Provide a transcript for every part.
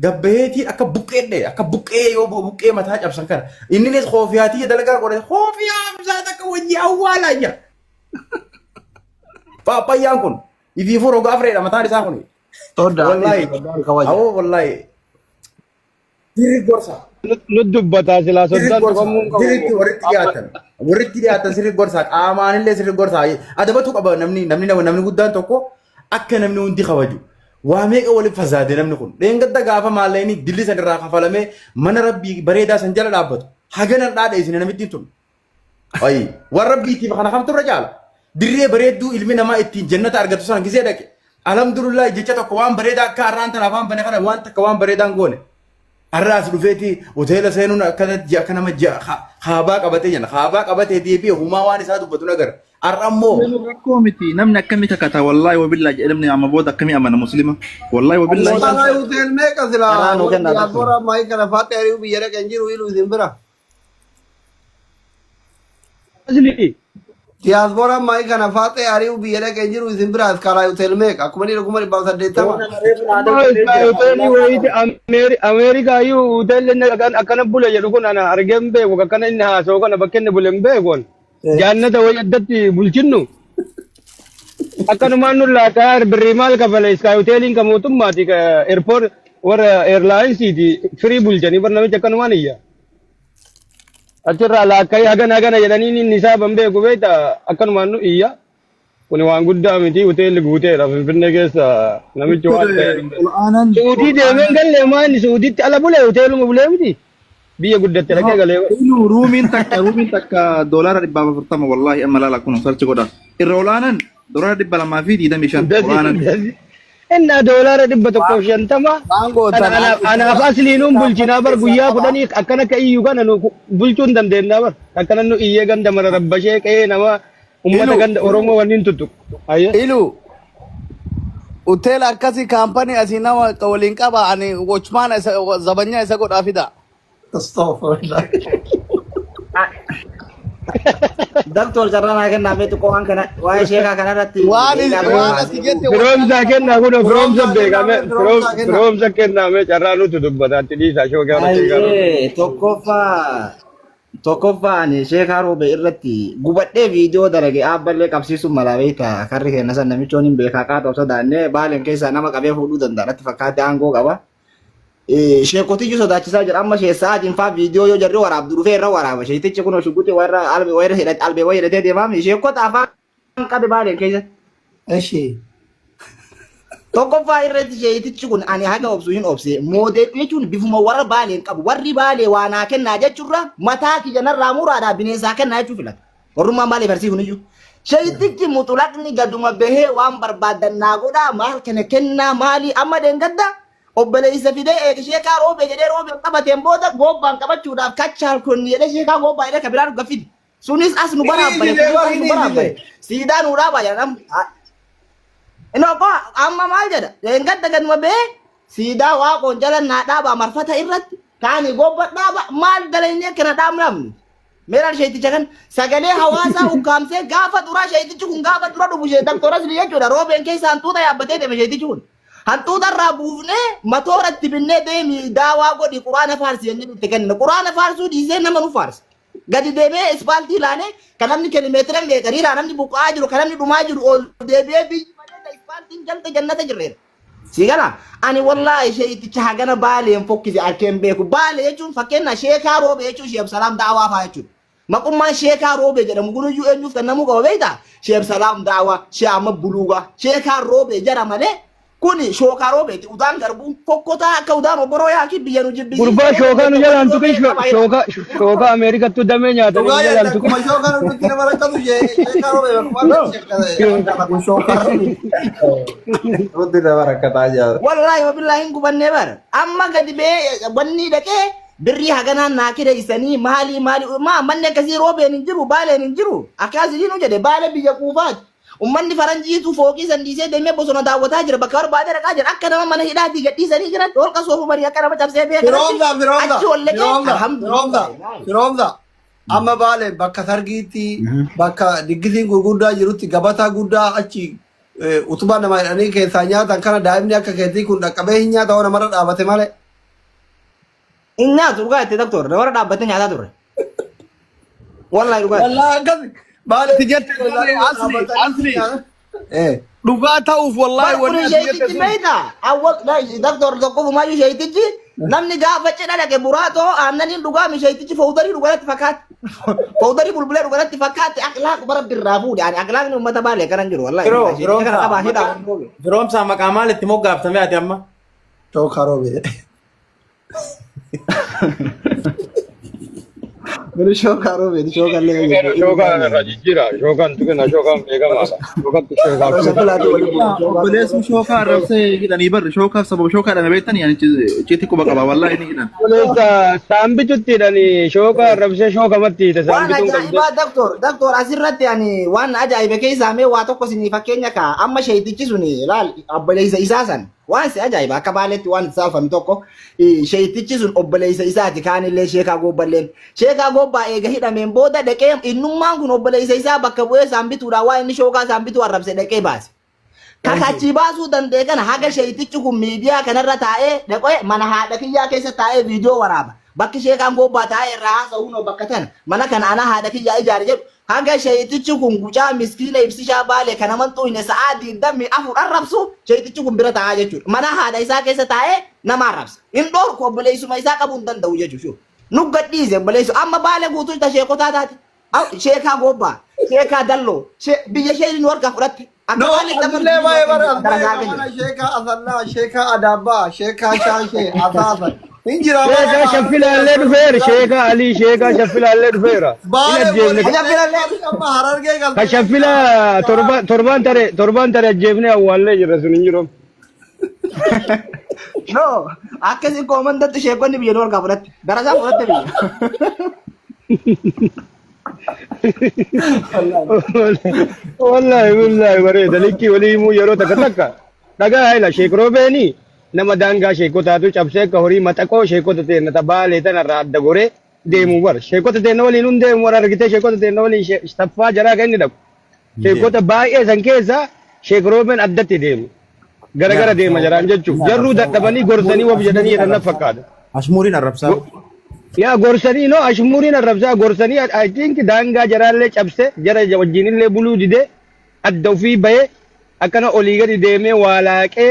gabbeetii akka buqqeedhe akka buqqee yoo buqqee mataa cabsan kana inninis koofiyaatii dalagaa godhe koofiyaa bisaata akka wajji awwaalaa jira paapayyaan kun ifiifuu rogaa fireedha mataan isaa kun wallahi awoo wallahi diri gorsa nuddubbataa silaa soddaan dhufamuun qabu waritti dhiyaatan sirri gorsa qaamaanillee sirri gorsa adabatu qaba namni guddaan tokko akka namni hundi kabaju waa meeqa waliin fasaade namni kun dheengadda gaafa maalleeni dilli san irraa kafalamee mana rabbii bareedaa san jala dhaabbatu haganan dhaadha isin namittiin tun ayi waan rabbiitiif kana kamtu irra caala dirree bareedduu ilmi namaa ittiin jannata argatu san gisee dhaqe alhamdulillah jecha tokko waan bareedaa akka har'aan tanaaf waan bane kana waan takka waan bareedaan goone har'aas dhufeeti hoteela seenuun akkanatti akka nama haabaa qabatee jenna haabaa qabatee deebi'e humaa waan isaa dubbatu nagar arrammoo rakkoo miti namni akkamii takkata wallahi wabillahi jedhamni amma booda akkamii amana muslima wallahi wabillahi wallahi hotel meeqa silaa abora mai kana faate ariu biyya kan jiru ilu zimbira asli diaspora mai kana faate ariu biyya kan jiru zimbira askara hotel meeqa akuma ni kuma ba sadeta hotel wayiti america yu hotel ne akana bule jedhu kun ana argembe ko akana inni haaso kana bakkenne bulembe gon jannata wayaddatti bulchinnu akkanumaan nu laataa birrimaal kafale sky hotelin ka mootummaati ka airport warra airlines ti free bulchani bar namicha akkanumaan iyya achirraa laakkai hagana jedhanii inni isaa bambee gubeeta akkanumaan nu iyya kuni waan guddaa miti hoteelli guuteedha finfinnee keessa namichi waan ta'e suudii deemeen galle maani suudiitti ala bulee hoteeluma bulee miti biya guddatte dhaqee galee ruumiin takka doolaara 440 wallahi amma laala kun sarchi godha irra olaanan doolaara 225 olaanan inna doolaara 150 anaaf asliinuun bulchinaa bar guyyaa kudhanii akkana ka iyyuu kana nu bulchuun dandeennaa bar akkana nu iyyee ganda mara rabbashee qe'ee nama ummata ganda oromoo wanniin tuttu ilu hotel akkasi kaampanii asii nama waliin qaba ani watchman zabanya isa godhaafida astaghfirullah Doctor jarana kenna me to kohan kana wa sheka kana ratti waan sigete From kenna kuno from sabbe game from kenna me jaranu tu dubbata tidisa shoga tokkofa ni sheka robe irratti gubadhe video darage abballe qabsiisu malaweeta karri kenna san namichoon hin beeka ka ta'u sodaanne baalen keessa nama qabee fuudhuu danda'a ratti fakkaate aangoo qaba sheekoti ju sodaachisaa jira amma sheessaa jinfaa viidiyoo yoo jarri waraabdu dhufee irra waraaba sheetichi kun shuguti warra albee wayira deemaami sheekota afaan qabe baaleen keessa eshi tokkoffaa irratti sheetichi kun ani haga obsu hin obse moodeelli jechuun bifuma warra baaleen qabu warri baalee waanaa kennaa jechuurra mataa kiyyanarraa muraadhaa bineensaa kennaa jechuu filata warrummaa maalee barsiifun iyyuu sheetichi mutulaqni gaduma bahee waan barbaadannaa godhaa maal kana kennaa maalii amma deengadda obboleessa fidee sheekaa roobee jedhee roobee qabateen booda gobbaan qabachuudhaaf kachaal kun jedhee sheekaa gobbaa jedhee kabiraan gaffidi sunis as nu baraabale siidaan nu dhaabaa jedham inoko amma maal jedha engadda gaduma bee siidaa waaqoon jala naa dhaabaa marfata irratti kaani gobba dhaaba maal daleenyee kana dhaabnamni meeraan sheeticha kan sagalee hawaasaa ukkaamsee gaafa duraa sheetichi kun gaafa dura dhufu sheetaktoras jechuudha roobeen keessaan tuuta yaabbatee deeme sheetichi kun hantuuta irraa buufnee matooratti binnee deemi daawaa godhi quraana faarsi jennee nutti kenna quraana faarsuu dhiisee nama nu faarsa gadi deemee ispaaltii ilaane kan namni kilomeetira meeqariiraa namni buqaa jiru kan namni dhumaa jiru ol deebi'ee biyyi malee ispaaltiin jalta jannata jirreera sigana ani wallahi sheeticha hagana baaleen fokkise arkeen beeku baalee jechuun fakkeenya sheekaa roobee jechuun sheeb salaam daawaa faa jechuudha maqummaan sheekaa roobee jedhamu gunuyyuu eenyuuf kan namuu qaba beektaa sheeb salaam daawaa shee amma buluugaa sheekaa roobee jara malee kuni shookaa roobee udaan garbu kokkotaa akka udaan oboroo yaaki biyya nu jibbi gurbaa shookaa nu jalaan tuqi shookaa ameerikatti damee nyaata nu jalaan tuqi shookaa nu kina barakatu sheekaa roobee bakuma shookaa Rodi da barakataa jaa wallahi wabillahi gubannee bar amma gadi bee wanni dhaqee birrii haganaan naa kireessanii maali manni akkasii roobeen hin jiru baaleen hin jiru akkasii nu jedhe baale biyya quufaati ummanni faranjiitu fooqii san dhiisee deemee bosona daawwataa jira bakka barbaade dhaqaa jira akka nama mana hidhaatii gadhiisanii jiran holqa soofu barii akka nama cabsee firoomda amma baale bakka sargiitti bakka diggisiin gurguddaa jirutti gabataa guddaa achi utubaa nama hidhanii keessaa nyaatan kana daa'imni akka keetii kun dhaqqabee hin nyaata namarra dhaabate malee Inna turga te doctor, da wara dabbatin ya ta turre. Wallahi ruga. والله قصدي بالي تجت اصلي ايه dhugaa ta'uuf wallahi Barkuni shaytichi beeyta. Awwal doctor tokko ma yu shaytichi namni gaafa cidha dhaqe buraato aannan dhugaa mi shaytichi fawdarii dhugaatti fakkaat. Fawdarii bulbulee dhugaatti fakkaatti akhlaaq bara birraa fuudhe ani akhlaaqni ummata baale kanan jiru wallahi. Kana qabaa hidha. Firoomsaa maqaa maalitti moggaaftame ati amma? شوكة روبي من شوكة روبي شوكة اللي شوكان جيرا شوكان تكنا شوكان بيجا مالا شوكان شوكان بليس شوكا رفسي كده نيبر شوكا سبب شوكا انا بيتني يعني جيتي كوبا قبا والله اني كده بليس سامبي تطي داني شوكا رفسي شوكا متي تسامبي وانا تون جايبا دكتور اسرت يعني وانا اجايبه كيسا مي واتو كوسني فكينيا كا اما شيتيچي سوني لا ابليس اساسا وانس اجايبا كبالت وان سافم توكو شيتيچي سون ابليس اساتي كان اللي شيكا غوبلين شيكا غوبا ايغا هيدا من بودا دكيم انما كن ابليس اسا بكبوي سامبيتو دا وان شوكا سامبيتو arrabse دكي باس kakachi basu dande kan haga shaytichi kun media kanarra taa'e daqoe mana haadha kiyya keessa taa'e video waraaba bakki sheekan gobba taa'e irraa sa'uno bakka tan mana kan ana haadha kiyya ijaare jedhu haga shaytichi kun gucaa miskiina ibsishaa baale kana mantu ine sa'aati dammi afur arrabsu shaytichi kun bira taa'aa jechuudha mana haadha isaa keessa taa'e nama arrabsa in dhoor ko obboleessuma isaa qabuu hin danda'u jechuudha nu gadhiise obboleessu amma baale guutuu ta sheekotaa taate sheekaa gobba sheekaa dalloo biyya sheerin warqa fudhatte No, أصلي ما يبرر شيكا أصلا شيكا أدابا شيكا شاشة أساسا إنجرا شيكا شفيل الليل فير شيكا علي شيكا شفيل الليل فيرا شفيل تربان ترى جيبني أول لي رسول إنجرا no akkasi komandatti sheekonni biyya warqa fudhatte darasaa fudhatte biyya والله بريد لكي ولي مو يرو تكتكا دغا هايلا شيك روبيني نما دانغا شيكو تاتو چبسه كوري متكو شيكو تته نتبالي تن رات دغوري ديمو ور شيكو تته نولي نونده مور ارغيته شيكو تته نولي استفا جرا گني دغ شيكو ت باي سنكيسا شيك روبين ادتي ديم غرا غرا ديم جران جچو جرو دبني غورسني وبجدني رنفقاد Ashmuuriin arrabsaa. Ya gorsani no ashmurin arrabsa gorsani I think danga jaralle chapse jara wajinille bulu dide addaw fi baye akana oligadi deme walaqe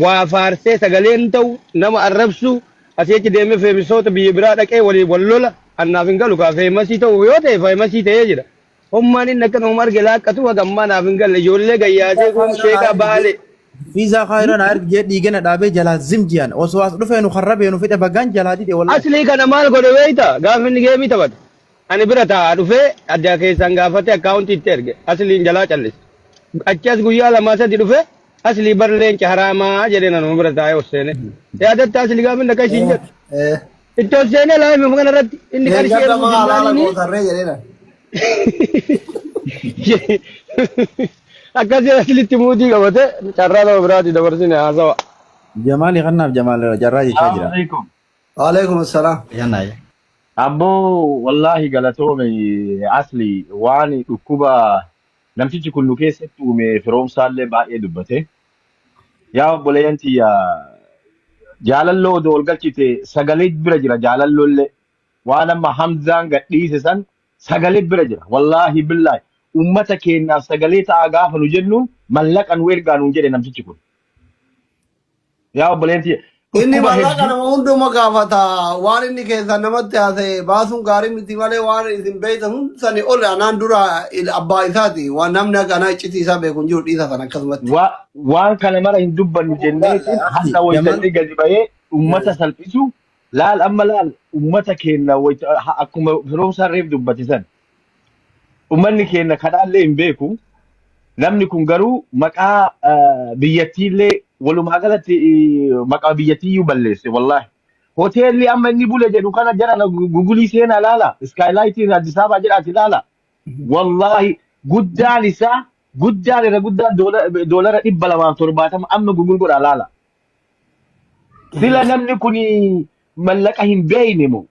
wa farse sagalen taw nama arrabsu asiyati deme femisota biye bira daqe wali wallola annafin galu ka femasi taw yote femasi taye jira homman nakan umar gelaqatu wa gamma nafin galle jolle gayyase kum sheka bale Fiizaa khayran arg jedhi gana dhaabee jalaa zimjiyan osoo as dhufee nu kharrabee nu fide bagaan jalaa dide wallahi. asli kana mal godo weita gafin geemi tabat ani bira ta dhufe adda keessan gaafate account itti erge asli jalaa callis achas guyyaa lama sadi dhufe asli barleen harama jedhe nanu bira ta yossene yaadatta asli gaafin nakai sinjet itto sene la mi magana ratti inni kan akkasi aslitti muutii qabate carraa lama biraati dabarsine haasawa Jamaali kannaaf Jamaal jarraa jechaa jira. وعليكم السلام Yannaaya. Abbo wallahi galatoome asli waan dhukkuba namtichi kun nu keessatti uume firoomsaallee baay'ee dubbate. Yaa obboleeyyanti jaalalloo odoo ol galchite sagalee bira jira jaalalloollee waan amma Hamzaan gadhiise san sagalee bira jira wallahi billahi ummata keenyaaf sagalee ta'a gaafa nu jennu mallaqa nu ergaa nuun jedhe namtichi kun. Yaa obboleeyyanti inni mallaqa nama hunduma gaafata waan inni keessa namatti haasa'e baasuun gaarii miti malee waan isin beektan sani ol anaan dura abbaa isaati waan namni akkanaa iccitii isaa beeku hin jiru dhiisa sana akkasumatti. waan kana mara hin dubbannu jenneetiin hasa wayitanii gadi bahee ummata salphisu laal amma laal ummata keenya akkuma firoomsaan reef dubbatisan ummanni keenya kadhaallee hin beeku namni kun garuu maqaa biyyattiillee walumaa galatti maqaa biyyattiiyyuu balleesse wallahi hoteelli amma inni bule jedhu kana jara gugulii seenaa laala iskaaylaayitiin Addis Ababaa jedhaati laala wallahi guddaan isaa guddaan irra guddaan doolara 270 amma gugul godha laala sila namni kun mallaqa hin beeyne moo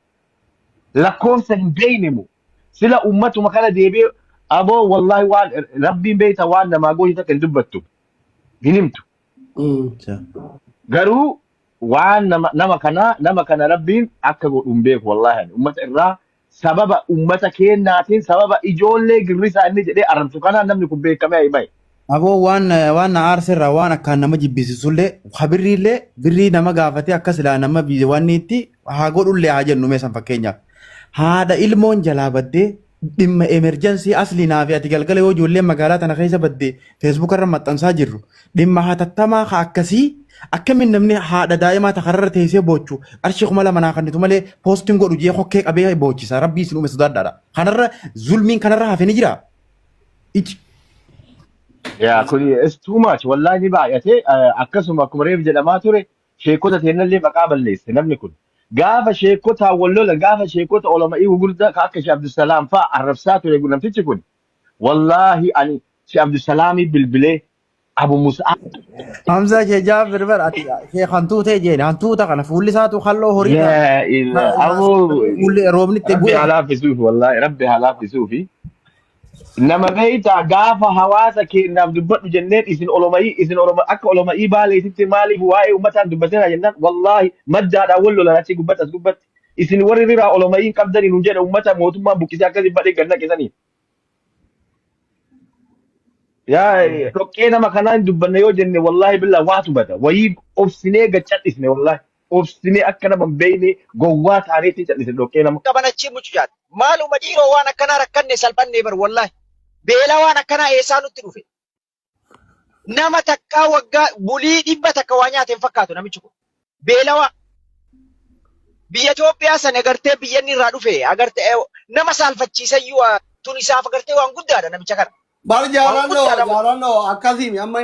lakkoofsa hin beeyne moo sila ummatuma kana deebi'ee aboo wallahi waan rabbiin beeyta waan namaa gooyi takka hin dubbattu hin himtu garuu waan nama kana rabbiin akka godhuun beeku wallahi ummata irraa sababa ummata keenyaatiin sababa ijoollee girrisaa inni jedhee arrabsu kanaan namni kun beekamee himai. Aboo waan aarsirraa waan akkaan nama jibbisiisullee habirriillee birrii nama gaafatee akkas ilaa nama biyya waan itti haa godhullee haa jennu meeshaan fakkeenyaaf haadha ilmoon jalaa baddee dhimma emerjensii asli naa fi ati galgala yoo ijoollee magaalaa tana keessa baddee feesbuuk irra maxxansaa jirru dhimma hatattamaa akkasii akkamiin namni haadha daa'imaa takarra teessee boochu qarshii 2,000 naa kennitu malee poostiin godhu jee hokkee qabee boochisa rabbii isin uume sodaadhaadha kanarra zulmiin kanarra hafee ni jira. Yaa kuni is too much wallahi baay'ate akkasuma akkuma reef jedhamaa ture sheekota teennallee maqaa balleesse namni kun gaafa sheekota wallola gaafa sheekota olama'ii gurguddaa ka akka Sheekh Abdusalaam fa'a arrabsaa ture namtichi kun wallahi ani Sheekh Abdusalaamii bilbilee Abu Musa Hamza ke Jaabir bar ati ke hantuute jeen hantuuta kana fuulli isaatu khalloo horii yaa ila abu fuulli roobni itti rabbi halaafisuuf wallahi rabbi halaafisuufi nama beeyta gaafa hawaasa keenyaaf dubbadhu jenneen isin oloma'ii akka oloma'ii baaleetitti maaliif waa'ee uummataan dubbateera jennaan wallahi maddaadhaan wal lolan achi gubbatti as gubbatti isin warri riraa oloma'ii qabdanii nuun jedha uummata mootummaan buqqisee akkasii badhee gad naqisanii. Yaa dhoqqee nama kanaan dubbanne yoo jenne wallahi billaa waatu bada wayii obsinee gaccadhisne wallahi obsinee akka nama hin beekne gowwaa taaneetti cal'ise dhoqqee nama. Qabanachi mucujaat maaluma dhiiroo waan akkanaa rakkanne salphanne bar wallahi beela waan akkanaa eessaa nutti dhufe nama takkaa waggaa bulii 100 takka waa nyaateen fakkaatu namichi kun beelawaa biyya Itoophiyaa sana agartee biyyanni irraa dhufe agartee nama saalfachiisayyuu tun isaaf agartee waan guddaadha namicha kana. Bar jaalannoo akkasiimi amma